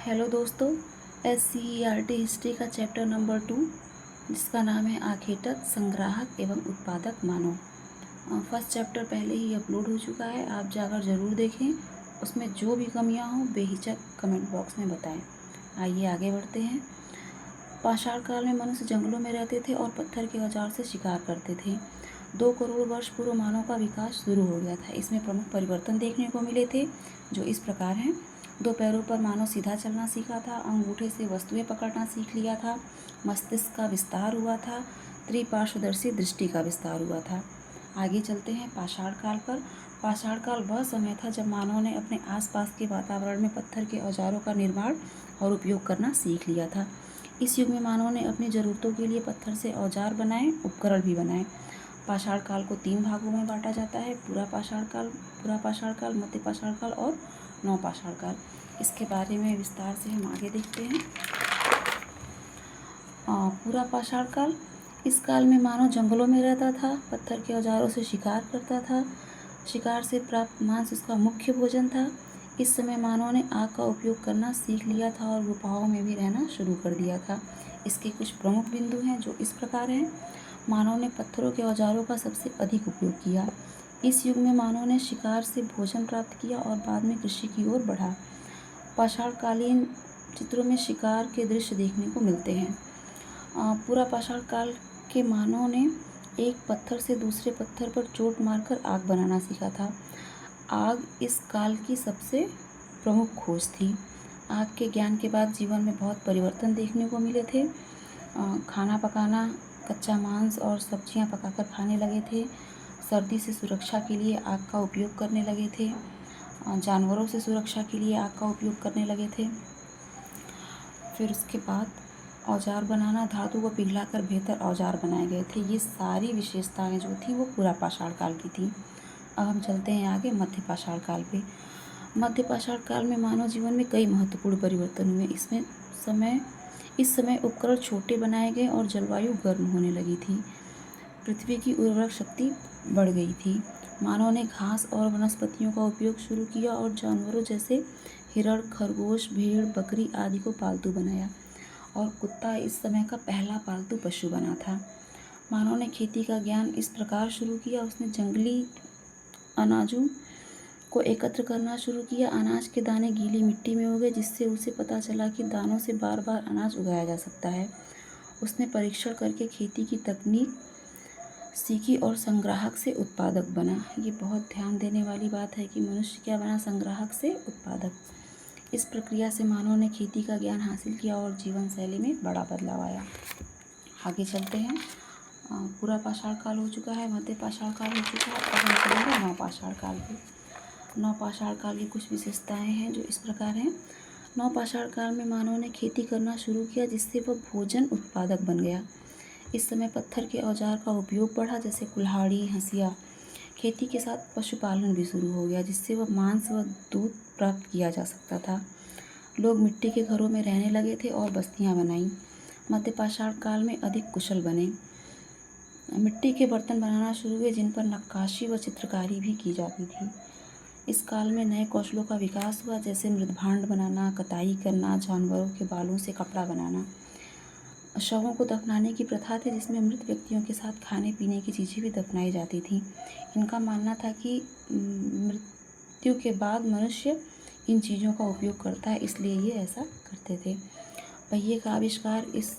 Hello दोस्तों, SCERT history का chapter number 2 जिसका नाम है आखेटक, संग्राहक एवं उत्पादक मानव। फर्स्ट चैप्टर पहले ही अपलोड हो चुका है, आप जाकर ज़रूर देखें। उसमें जो भी कमियां हों बेहिचक कमेंट बॉक्स में बताएं। आइए आगे बढ़ते हैं। पाषाण काल में मनुष्य जंगलों में रहते थे और पत्थर के औजार से शिकार करते थे। 2 करोड़ वर्ष पूर्व मानव का विकास शुरू हो गया था। इसमें प्रमुख परिवर्तन देखने को मिले थे, जो इस प्रकार हैं। 2 पैरों पर मानव सीधा चलना सीखा था, अंगूठे से वस्तुएं पकड़ना सीख लिया था, मस्तिष्क का विस्तार हुआ था, त्रिपार्श्वदर्शी दृष्टि का विस्तार हुआ था। आगे चलते हैं पाषाण काल पर। पाषाण काल वह समय था जब मानव ने अपने आसपास के वातावरण में पत्थर के औजारों का निर्माण और उपयोग करना सीख लिया था। इस युग में मानव ने अपनी ज़रूरतों के लिए पत्थर से औजार बनाए, उपकरण भी बनाए। पाषाण काल को 3 भागों में बांटा जाता है: पूरा पाषाण काल, मध्य पाषाण काल और नवपाषाण काल। इसके बारे में विस्तार से हम आगे देखते हैं। पूरा पाषाण काल, इस काल में मानव जंगलों में रहता था, पत्थर के औजारों से शिकार करता था। शिकार से प्राप्त मांस उसका मुख्य भोजन था। इस समय मानव ने आग का उपयोग करना सीख लिया था और गुफाओं में भी रहना शुरू कर दिया था। इसके कुछ प्रमुख बिंदु हैं जो इस प्रकार हैं। मानव ने पत्थरों के औजारों का सबसे अधिक उपयोग किया। इस युग में मानव ने शिकार से भोजन प्राप्त किया और बाद में कृषि की ओर बढ़ा। पाषाणकालीन चित्रों में शिकार के दृश्य देखने को मिलते हैं। पूरा पाषाण काल के मानव ने एक पत्थर से दूसरे पत्थर पर चोट मारकर आग बनाना सीखा था। आग इस काल की सबसे प्रमुख खोज थी। आग के ज्ञान के बाद जीवन में बहुत परिवर्तन देखने को मिले थे। खाना पकाना, कच्चा मांस और सब्जियां पकाकर खाने लगे थे। सर्दी से सुरक्षा के लिए आग का उपयोग करने लगे थे। जानवरों से सुरक्षा के लिए आग का उपयोग करने लगे थे। फिर उसके बाद औजार बनाना, धातु को पिघलाकर बेहतर औजार बनाए गए थे। ये सारी विशेषताएं जो थी वो पूरा पाषाण काल की थी। अब हम चलते हैं आगे मध्य पाषाण काल पे। मध्य पाषाण काल में मानव जीवन में कई महत्वपूर्ण परिवर्तन हुए। इस समय उपकरण छोटे बनाए गए और जलवायु गर्म होने लगी थी। पृथ्वी की उर्वरक शक्ति बढ़ गई थी। मानव ने घास और वनस्पतियों का उपयोग शुरू किया और जानवरों जैसे हिरण, खरगोश, भेड़, बकरी आदि को पालतू बनाया और कुत्ता इस समय का पहला पालतू पशु बना था। मानव ने खेती का ज्ञान इस प्रकार शुरू किया। उसने जंगली अनाजों को एकत्र करना शुरू किया। अनाज के दाने गीली मिट्टी में उगे, जिससे उसे पता चला कि दानों से बार बार अनाज उगाया जा सकता है। उसने परीक्षण करके खेती की तकनीक सीखी और संग्राहक से उत्पादक बना। ये बहुत ध्यान देने वाली बात है कि मनुष्य क्या बना, संग्राहक से उत्पादक। इस प्रक्रिया से मानव ने खेती का ज्ञान हासिल किया और जीवन शैली में बड़ा बदलाव आया। आगे चलते हैं। पूरा पाषाण काल हो चुका है, मध्य पाषाण काल हो चुका है। अब हम चलेंगे नवपाषाण काल पे। नवपाषाण काल की कुछ विशेषताएं हैं जो इस प्रकार हैं। नवपाषाण काल में मानव ने खेती करना शुरू किया, जिससे वह भोजन उत्पादक बन गया। इस समय पत्थर के औजार का उपयोग बढ़ा, जैसे कुल्हाड़ी, हंसिया। खेती के साथ पशुपालन भी शुरू हो गया, जिससे वह मांस व दूध प्राप्त किया जा सकता था। लोग मिट्टी के घरों में रहने लगे थे और बस्तियां बनाईं। मध्य पाषाण काल में अधिक कुशल बने। मिट्टी के बर्तन बनाना शुरू हुए, जिन पर नक्काशी व चित्रकारी भी की जाती थी। इस काल में नए कौशलों का विकास हुआ, जैसे मृदभांड बनाना, कताई करना, जानवरों के बालों से कपड़ा बनाना। शवों को दफनाने की प्रथा थी, जिसमें मृत व्यक्तियों के साथ खाने पीने की चीज़ें भी दफनाई जाती थी। इनका मानना था कि मृत्यु के बाद मनुष्य इन चीज़ों का उपयोग करता है, इसलिए ये ऐसा करते थे। पहिए का आविष्कार इस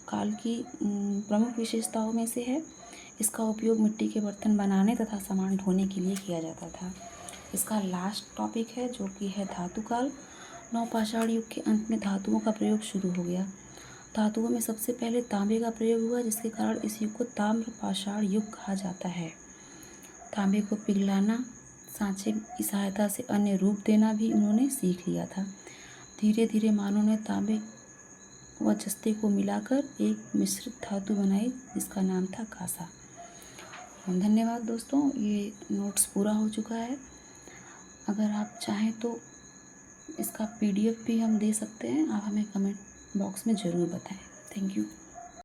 काल की प्रमुख विशेषताओं में से है। इसका उपयोग मिट्टी के बर्तन बनाने तथा सामान ढोने के लिए किया जाता था। इसका लास्ट टॉपिक है जो कि है धातु काल। नवपाषाण युग के अंत में धातुओं का प्रयोग शुरू हो गया। धातुओं में सबसे पहले तांबे का प्रयोग हुआ, जिसके कारण इस युग को ताम्र पाषाण युग कहा जाता है। तांबे को पिघलाना, सांचे की सहायता से अन्य रूप देना भी उन्होंने सीख लिया था। धीरे धीरे मानव ने तांबे व जस्ते को मिलाकर एक मिश्रित धातु बनाई, जिसका नाम था कांसा। धन्यवाद दोस्तों, ये नोट्स पूरा हो चुका है। अगर आप चाहें तो इसका PDF भी हम दे सकते हैं। आप हमें कमेंट बॉक्स में ज़रूर बताएं। Thank you.